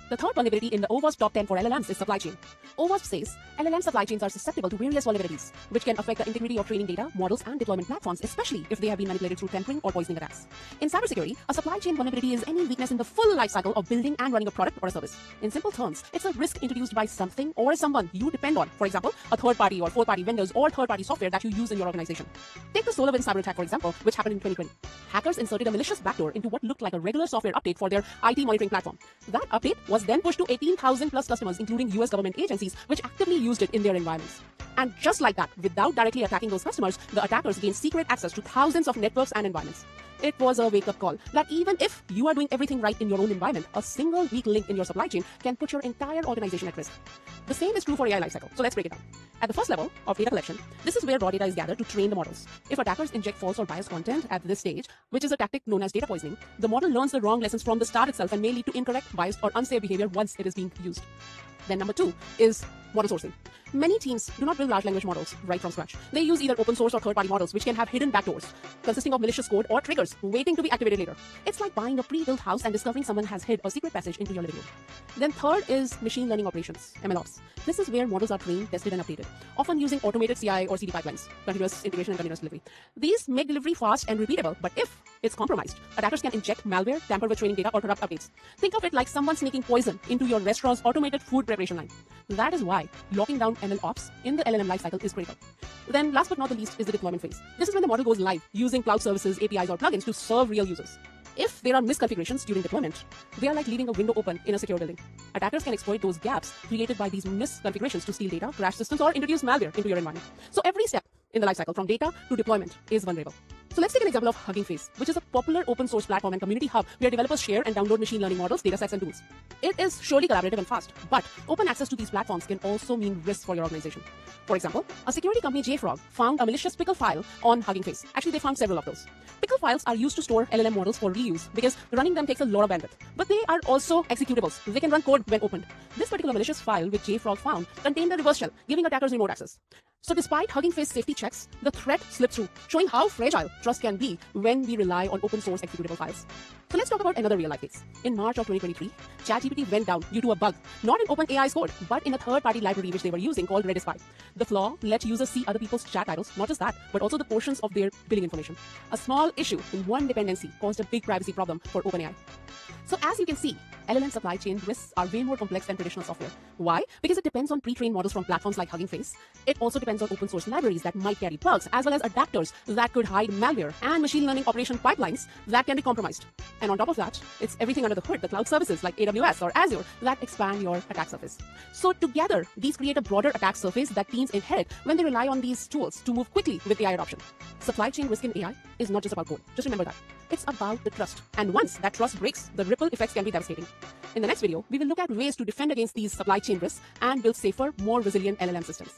The third vulnerability in the OWASP top 10 for LLMs is supply chain. OWASP says LLM supply chains are susceptible to various vulnerabilities, which can affect the integrity of training data, models, and deployment platforms, especially if they have been manipulated through tampering or poisoning attacks. In cybersecurity, a supply chain vulnerability is any weakness in the full lifecycle of building and running a product or a service. In simple terms, it's a risk introduced by something or someone you depend on, for example, a third-party or fourth-party vendors or third-party software that you use in your organization. Take the SolarWinds cyber attack, for example, which happened in 2020. Hackers inserted a malicious backdoor into what looked like a regular software update for their IT monitoring platform. That update was then pushed to 18,000 plus customers, including US government agencies, which actively used it in their environments. And just like that, without directly attacking those customers, the attackers gained secret access to thousands of networks and environments. It was a wake-up call that even if you are doing everything right in your own environment, a single weak link in your supply chain can put your entire organization at risk. The same is true for AI lifecycle. So let's break it down. At the first level of data collection, this is where raw data is gathered to train the models. If attackers inject false or biased content at this stage, which is a tactic known as data poisoning, the model learns the wrong lessons from the start itself and may lead to incorrect, biased, or unsafe behavior once it is being used. Then number 2 is model sourcing. Many teams do not build large language models right from scratch. They use either open source or third-party models, which can have hidden backdoors, consisting of malicious code or triggers waiting to be activated later. It's like buying a pre-built house and discovering someone has hid a secret passage into your living room. Then third is machine learning operations, MLOps. This is where models are trained, tested, and updated, often using automated CI or CD pipelines, continuous integration and continuous delivery. These make delivery fast and repeatable, but if it's compromised, attackers can inject malware, tamper with training data, or corrupt updates. Think of it like someone sneaking poison into your restaurant's automated food preparation line. That is why locking down MLOps in the LLM lifecycle is critical. Then last but not the least is the deployment phase. This is when the model goes live using cloud services, APIs, or plugins to serve real users. If there are misconfigurations during deployment, they are like leaving a window open in a secure building. Attackers can exploit those gaps created by these misconfigurations to steal data, crash systems, or introduce malware into your environment. So every step in the lifecycle, from data to deployment, is vulnerable. So let's take an example of Hugging Face, which is a popular open source platform and community hub where developers share and download machine learning models, datasets, and tools. It is surely collaborative and fast, but open access to these platforms can also mean risks for your organization. For example, a security company, JFrog, found a malicious pickle file on Hugging Face. Actually, they found several of those. Pickle files are used to store LLM models for reuse because running them takes a lot of bandwidth. But they are also executables. They can run code when opened. This particular malicious file which JFrog found contained a reverse shell, giving attackers remote access. So despite Hugging Face safety checks, the threat slipped through, showing how fragile trust can be when we rely on open source executable files. So let's talk about another real life case. In March of 2023, ChatGPT went down due to a bug, not in OpenAI's code, but in a third-party library which they were using called Redis 5. The flaw let users see other people's chat titles, not just that, but also the portions of their billing information. A small issue in one dependency caused a big privacy problem for OpenAI. So as you can see, LLM supply chain risks are way more complex than traditional software. Why? Because it depends on pre-trained models from platforms like Hugging Face. It also depends on open source libraries that might carry bugs, as well as adapters that could hide malware and machine learning operation pipelines that can be compromised. And on top of that, it's everything under the hood, the cloud services like AWS or Azure that expand your attack surface. So together, these create a broader attack surface that teams inherit when they rely on these tools to move quickly with AI adoption. Supply chain risk in AI is not just about code. Just remember that. It's about the trust. And once that trust breaks, the ripple effects can be devastating. In the next video, we will look at ways to defend against these supply chain risks and build safer, more resilient LLM systems.